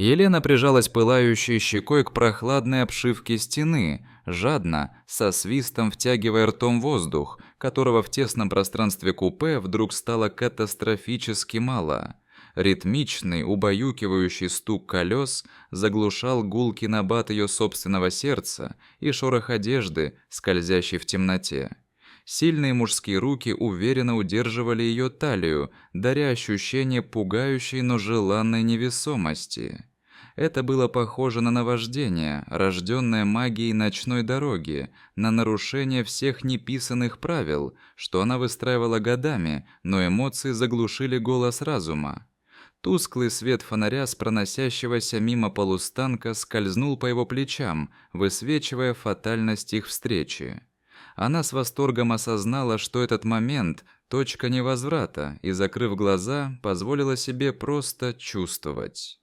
Елена прижалась пылающей щекой к прохладной обшивке стены, жадно, со свистом втягивая ртом воздух, которого в тесном пространстве купе вдруг стало катастрофически мало. Ритмичный, убаюкивающий стук колес заглушал гулкий набат ее собственного сердца и шорох одежды, скользящей в темноте. Сильные мужские руки уверенно удерживали ее талию, даря ощущение пугающей, но желанной невесомости. Это было похоже на наваждение, рожденное магией ночной дороги, на нарушение всех неписанных правил, что она выстраивала годами, но эмоции заглушили голос разума. Тусклый свет фонаря с проносящегося мимо полустанка скользнул по его плечам, высвечивая фатальность их встречи. Она с восторгом осознала, что этот момент – точка невозврата, и, закрыв глаза, позволила себе просто чувствовать.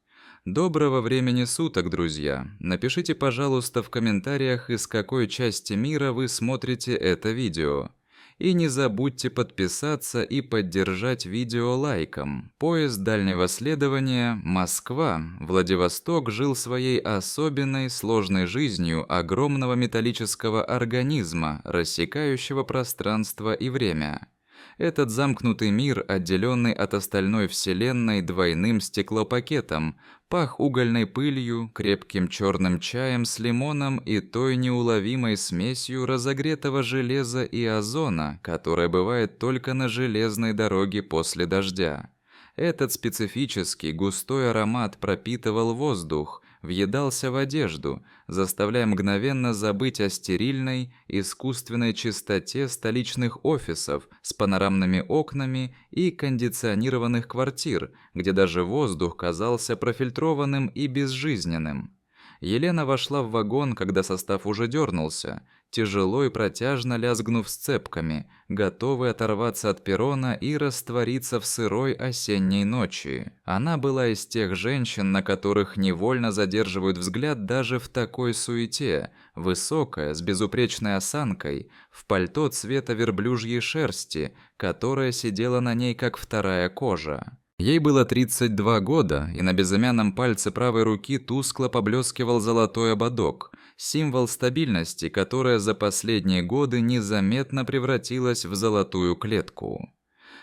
Доброго времени суток, друзья! Напишите, пожалуйста, в комментариях, из какой части мира вы смотрите это видео. И не забудьте подписаться и поддержать видео лайком. Поезд дальнего следования «Москва», Владивосток жил своей особенной, сложной жизнью огромного металлического организма, рассекающего пространство и время. Этот замкнутый мир, отделенный от остальной вселенной двойным стеклопакетом, пах угольной пылью, крепким черным чаем с лимоном и той неуловимой смесью разогретого железа и озона, которая бывает только на железной дороге после дождя. Этот специфический густой аромат пропитывал воздух, въедался в одежду, заставляя мгновенно забыть о стерильной, искусственной чистоте столичных офисов с панорамными окнами и кондиционированных квартир, где даже воздух казался профильтрованным и безжизненным. Елена вошла в вагон, когда состав уже дернулся, тяжело и протяжно лязгнув сцепками, готовый оторваться от перрона и раствориться в сырой осенней ночи. Она была из тех женщин, на которых невольно задерживают взгляд даже в такой суете, высокая, с безупречной осанкой, в пальто цвета верблюжьей шерсти, которая сидела на ней как вторая кожа. Ей было 32 года, и на безымянном пальце правой руки тускло поблескивал золотой ободок, символ стабильности, которая за последние годы незаметно превратилась в золотую клетку.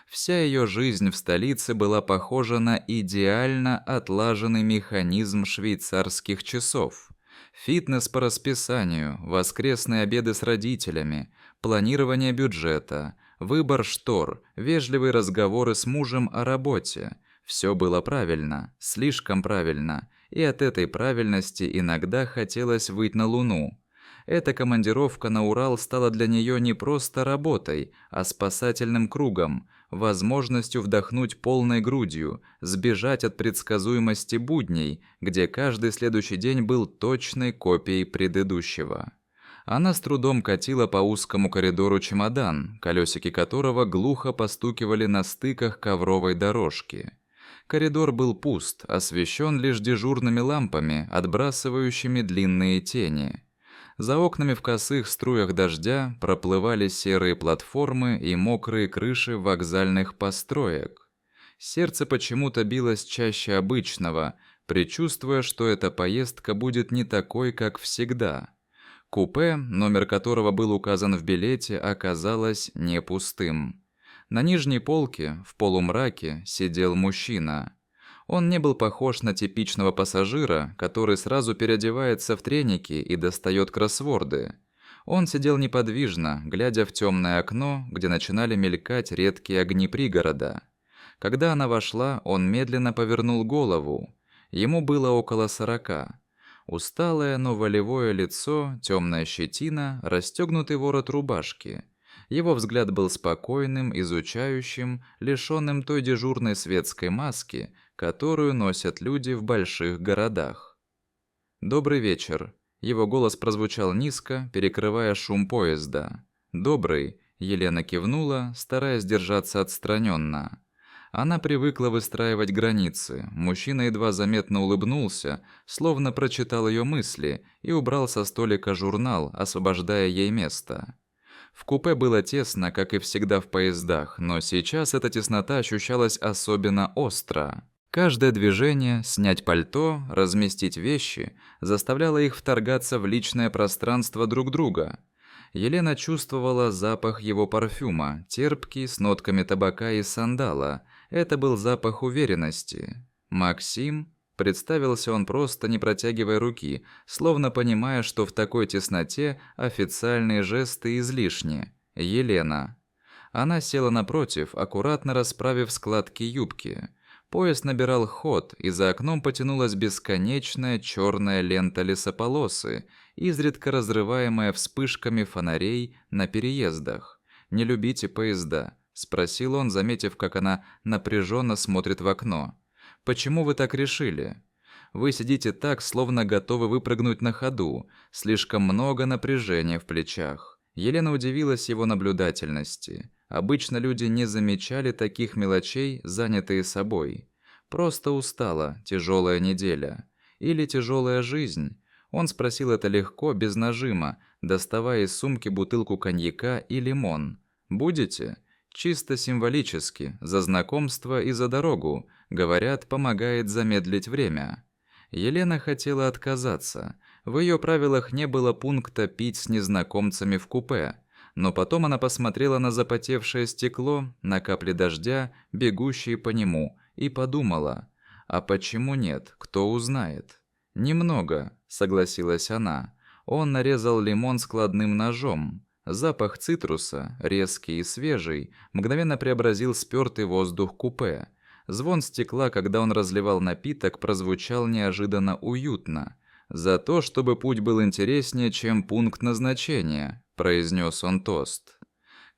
Вся ее жизнь в столице была похожа на идеально отлаженный механизм швейцарских часов. Фитнес по расписанию, воскресные обеды с родителями, планирование бюджета, выбор штор, вежливые разговоры с мужем о работе. Все было правильно, слишком правильно, и от этой правильности иногда хотелось выйти на Луну. Эта командировка на Урал стала для нее не просто работой, а спасательным кругом, возможностью вдохнуть полной грудью, сбежать от предсказуемости будней, где каждый следующий день был точной копией предыдущего. Она с трудом катила по узкому коридору чемодан, колесики которого глухо постукивали на стыках ковровой дорожки. Коридор был пуст, освещен лишь дежурными лампами, отбрасывающими длинные тени. За окнами в косых струях дождя проплывали серые платформы и мокрые крыши вокзальных построек. Сердце почему-то билось чаще обычного, предчувствуя, что эта поездка будет не такой, как всегда. Купе, номер которого был указан в билете, оказалось не пустым. На нижней полке, в полумраке, сидел мужчина. Он не был похож на типичного пассажира, который сразу переодевается в треники и достает кроссворды. Он сидел неподвижно, глядя в темное окно, где начинали мелькать редкие огни пригорода. Когда она вошла, он медленно повернул голову. Ему было около 40. Усталое, но волевое лицо, темная щетина, расстегнутый ворот рубашки. Его взгляд был спокойным, изучающим, лишенным той дежурной светской маски, которую носят люди в больших городах. «Добрый вечер». Его голос прозвучал низко, перекрывая шум поезда. «Добрый», — Елена кивнула, стараясь держаться отстраненно. Она привыкла выстраивать границы. Мужчина едва заметно улыбнулся, словно прочитал ее мысли, и убрал со столика журнал, освобождая ей место. В купе было тесно, как и всегда в поездах, но сейчас эта теснота ощущалась особенно остро. Каждое движение, снять пальто, разместить вещи, заставляло их вторгаться в личное пространство друг друга. Елена чувствовала запах его парфюма, терпкий, с нотками табака и сандала. Это был запах уверенности. «Максим?» — представился он просто, не протягивая руки, словно понимая, что в такой тесноте официальные жесты излишни. «Елена». Она села напротив, аккуратно расправив складки юбки. Поезд набирал ход, и за окном потянулась бесконечная черная лента лесополосы, изредка разрываемая вспышками фонарей на переездах. «Не любите поезда?» – спросил он, заметив, как она напряженно смотрит в окно. «Почему вы так решили? Вы сидите так, словно готовы выпрыгнуть на ходу. Слишком много напряжения в плечах». Елена удивилась его наблюдательности. Обычно люди не замечали таких мелочей, занятые собой. Просто устала, тяжелая неделя. Или тяжелая жизнь. Он спросил это легко, без нажима, доставая из сумки бутылку коньяка и лимон. «Будете?» Чисто символически, за знакомство и за дорогу. Говорят, помогает замедлить время. Елена хотела отказаться. В ее правилах не было пункта пить с незнакомцами в купе. Но потом она посмотрела на запотевшее стекло, на капли дождя, бегущие по нему, и подумала: а почему нет, кто узнает? «Немного», — согласилась она. Он нарезал лимон складным ножом. Запах цитруса, резкий и свежий, мгновенно преобразил спёртый воздух купе. Звон стекла, когда он разливал напиток, прозвучал неожиданно уютно. «За то, чтобы путь был интереснее, чем пункт назначения», – произнес он тост.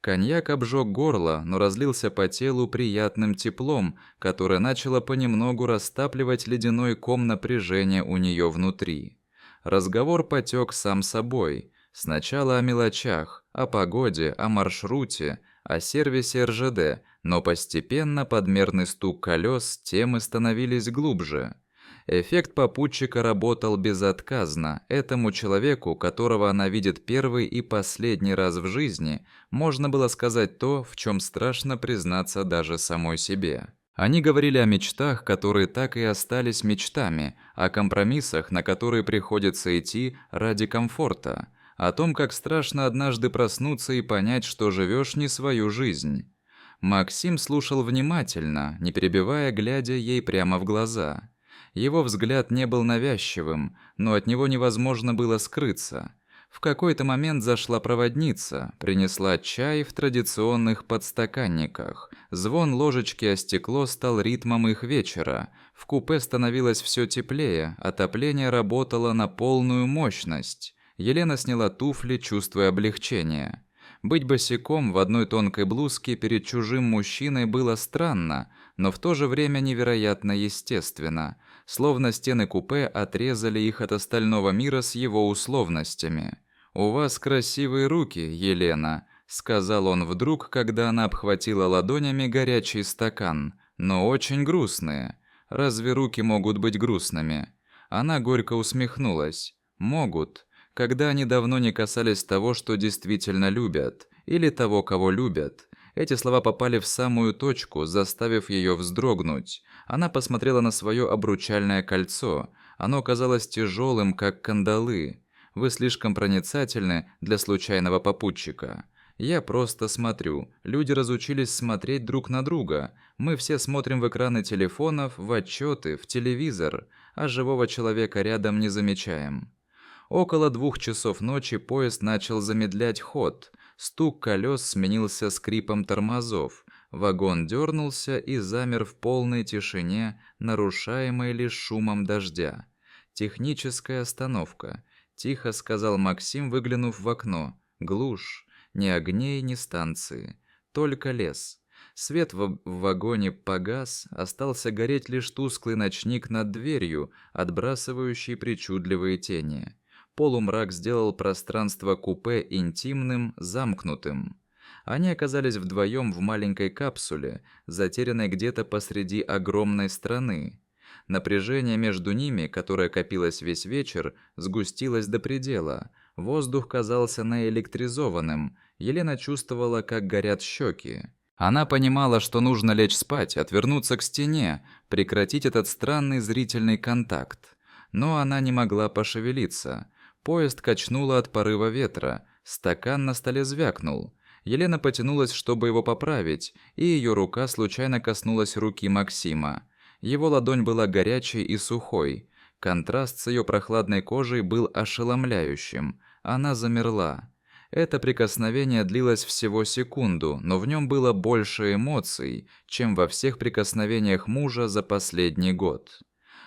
Коньяк обжег горло, но разлился по телу приятным теплом, которое начало понемногу растапливать ледяной ком напряжения у нее внутри. Разговор потек сам собой. Сначала о мелочах, о погоде, о маршруте, о сервисе РЖД, но постепенно подмерный стук колес темы становились глубже. Эффект попутчика работал безотказно. Этому человеку, которого она видит первый и последний раз в жизни, можно было сказать то, в чем страшно признаться даже самой себе. Они говорили о мечтах, которые так и остались мечтами, о компромиссах, на которые приходится идти ради комфорта, о том, как страшно однажды проснуться и понять, что живешь не свою жизнь. Максим слушал внимательно, не перебивая, глядя ей прямо в глаза. Его взгляд не был навязчивым, но от него невозможно было скрыться. В какой-то момент зашла проводница, принесла чай в традиционных подстаканниках. Звон ложечки о стекло стал ритмом их вечера. В купе становилось все теплее, отопление работало на полную мощность. Елена сняла туфли, чувствуя облегчение. Быть босиком в одной тонкой блузке перед чужим мужчиной было странно, но в то же время невероятно естественно, словно стены купе отрезали их от остального мира с его условностями. «У вас красивые руки, Елена», — сказал он вдруг, когда она обхватила ладонями горячий стакан, «но очень грустные. Разве руки могут быть грустными?» Она горько усмехнулась. «Могут, когда они давно не касались того, что действительно любят, или того, кого любят». Эти слова попали в самую точку, заставив ее вздрогнуть. Она посмотрела на свое обручальное кольцо. Оно казалось тяжелым, как кандалы. «Вы слишком проницательны для случайного попутчика». «Я просто смотрю. Люди разучились смотреть друг на друга. Мы все смотрим в экраны телефонов, в отчеты, в телевизор, а живого человека рядом не замечаем». Около 2 часов ночи поезд начал замедлять ход. Стук колес сменился скрипом тормозов. Вагон дернулся и замер в полной тишине, нарушаемой лишь шумом дождя. «Техническая остановка», – тихо сказал Максим, выглянув в окно. «Глушь. Ни огней, ни станции. Только лес». Свет в вагоне погас, остался гореть лишь тусклый ночник над дверью, отбрасывающий причудливые тени. Полумрак сделал пространство купе интимным, замкнутым. Они оказались вдвоем в маленькой капсуле, затерянной где-то посреди огромной страны. Напряжение между ними, которое копилось весь вечер, сгустилось до предела. Воздух казался наэлектризованным. Елена чувствовала, как горят щеки. Она понимала, что нужно лечь спать, отвернуться к стене, прекратить этот странный зрительный контакт. Но она не могла пошевелиться. Поезд качнуло от порыва ветра, стакан на столе звякнул. Елена потянулась, чтобы его поправить, и ее рука случайно коснулась руки Максима. Его ладонь была горячей и сухой. Контраст с ее прохладной кожей был ошеломляющим. Она замерла. Это прикосновение длилось всего секунду, но в нем было больше эмоций, чем во всех прикосновениях мужа за последний год.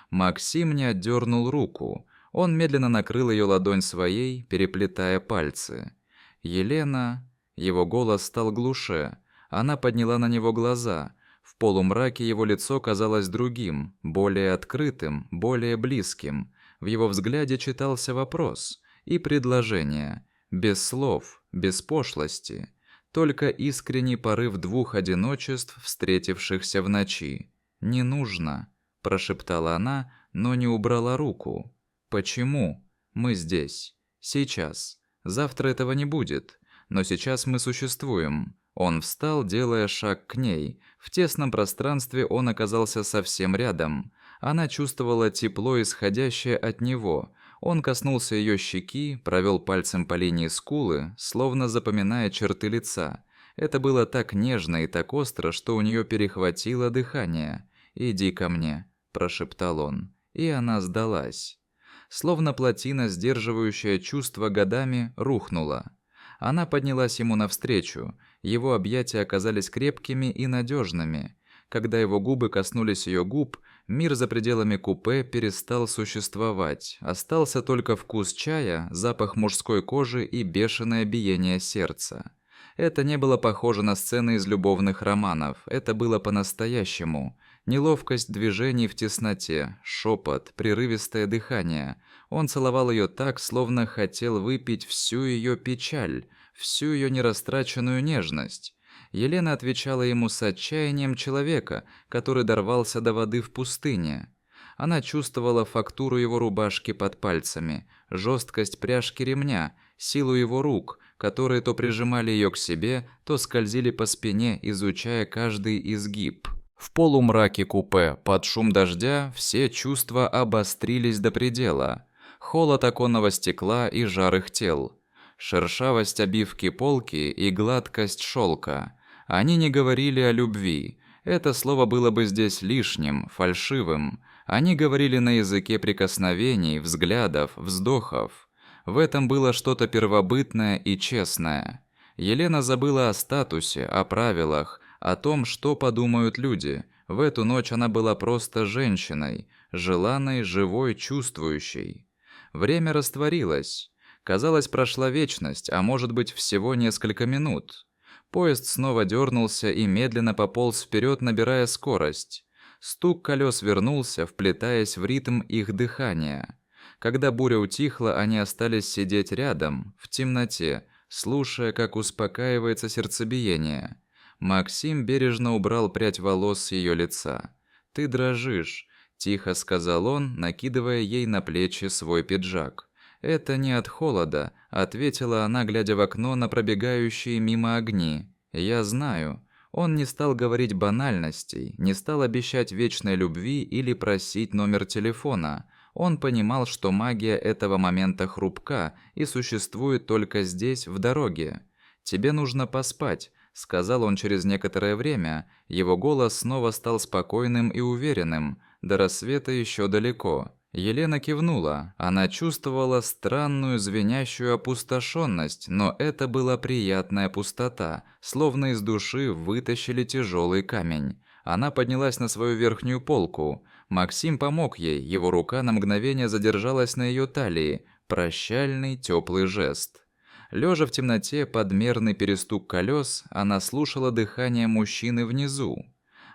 Максим не отдернул руку. Он медленно накрыл ее ладонь своей, переплетая пальцы. Елена... Его голос стал глуше. Она подняла на него глаза. В полумраке его лицо казалось другим, более открытым, более близким. В его взгляде читался вопрос и предложение. Без слов, без пошлости. Только искренний порыв двух одиночеств, встретившихся в ночи. «Не нужно», – прошептала она, но не убрала руку. «Почему? Мы здесь. Сейчас. Завтра этого не будет. Но сейчас мы существуем». Он встал, делая шаг к ней. В тесном пространстве он оказался совсем рядом. Она чувствовала тепло, исходящее от него. Он коснулся ее щеки, провел пальцем по линии скулы, словно запоминая черты лица. Это было так нежно и так остро, что у нее перехватило дыхание. «Иди ко мне», – прошептал он. И она сдалась. Словно плотина, сдерживающая чувства годами, рухнула. Она поднялась ему навстречу. Его объятия оказались крепкими и надежными. Когда его губы коснулись ее губ, мир за пределами купе перестал существовать. Остался только вкус чая, запах мужской кожи и бешеное биение сердца. Это не было похоже на сцены из любовных романов. Это было по-настоящему. Неловкость движений в тесноте, шепот, прерывистое дыхание. Он целовал ее так, словно хотел выпить всю ее печаль, всю ее нерастраченную нежность. Елена отвечала ему с отчаянием человека, который дорвался до воды в пустыне. Она чувствовала фактуру его рубашки под пальцами, жесткость пряжки ремня, силу его рук, которые то прижимали ее к себе, то скользили по спине, изучая каждый изгиб. В полумраке купе, под шум дождя, все чувства обострились до предела. Холод оконного стекла и жар их тел. Шершавость обивки полки и гладкость шелка. Они не говорили о любви. Это слово было бы здесь лишним, фальшивым. Они говорили на языке прикосновений, взглядов, вздохов. В этом было что-то первобытное и честное. Елена забыла о статусе, о правилах, о том, что подумают люди. В эту ночь она была просто женщиной, желанной, живой, чувствующей. Время растворилось. Казалось, прошла вечность, а может быть, всего несколько минут. Поезд снова дернулся и медленно пополз вперед, набирая скорость. Стук колес вернулся, вплетаясь в ритм их дыхания. Когда буря утихла, они остались сидеть рядом, в темноте, слушая, как успокаивается сердцебиение. Максим бережно убрал прядь волос с ее лица. «Ты дрожишь», – тихо сказал он, накидывая ей на плечи свой пиджак. «Это не от холода», – ответила она, глядя в окно на пробегающие мимо огни. «Я знаю». Он не стал говорить банальностей, не стал обещать вечной любви или просить номер телефона. Он понимал, что магия этого момента хрупка и существует только здесь, в дороге. «Тебе нужно поспать», – сказал он через некоторое время. Его голос снова стал спокойным и уверенным. До рассвета еще далеко. Елена кивнула. Она чувствовала странную звенящую опустошенность, но это была приятная пустота, словно из души вытащили тяжелый камень. Она поднялась на свою верхнюю полку. Максим помог ей, его рука на мгновение задержалась на ее талии. Прощальный теплый жест. Лежа в темноте под мерный перестук колес, она слушала дыхание мужчины внизу.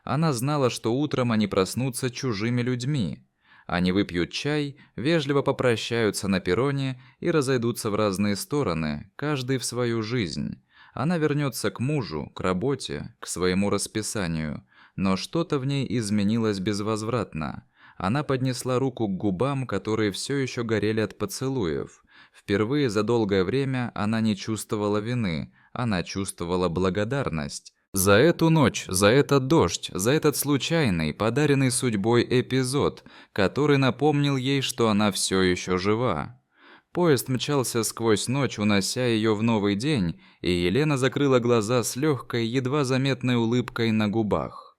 Она знала, что утром они проснутся чужими людьми. Они выпьют чай, вежливо попрощаются на перроне и разойдутся в разные стороны, каждый в свою жизнь. Она вернется к мужу, к работе, к своему расписанию. Но что-то в ней изменилось безвозвратно. Она поднесла руку к губам, которые все еще горели от поцелуев. Впервые за долгое время она не чувствовала вины, она чувствовала благодарность. За эту ночь, за этот дождь, за этот случайный, подаренный судьбой эпизод, который напомнил ей, что она все еще жива. Поезд мчался сквозь ночь, унося ее в новый день, и Елена закрыла глаза с легкой, едва заметной улыбкой на губах.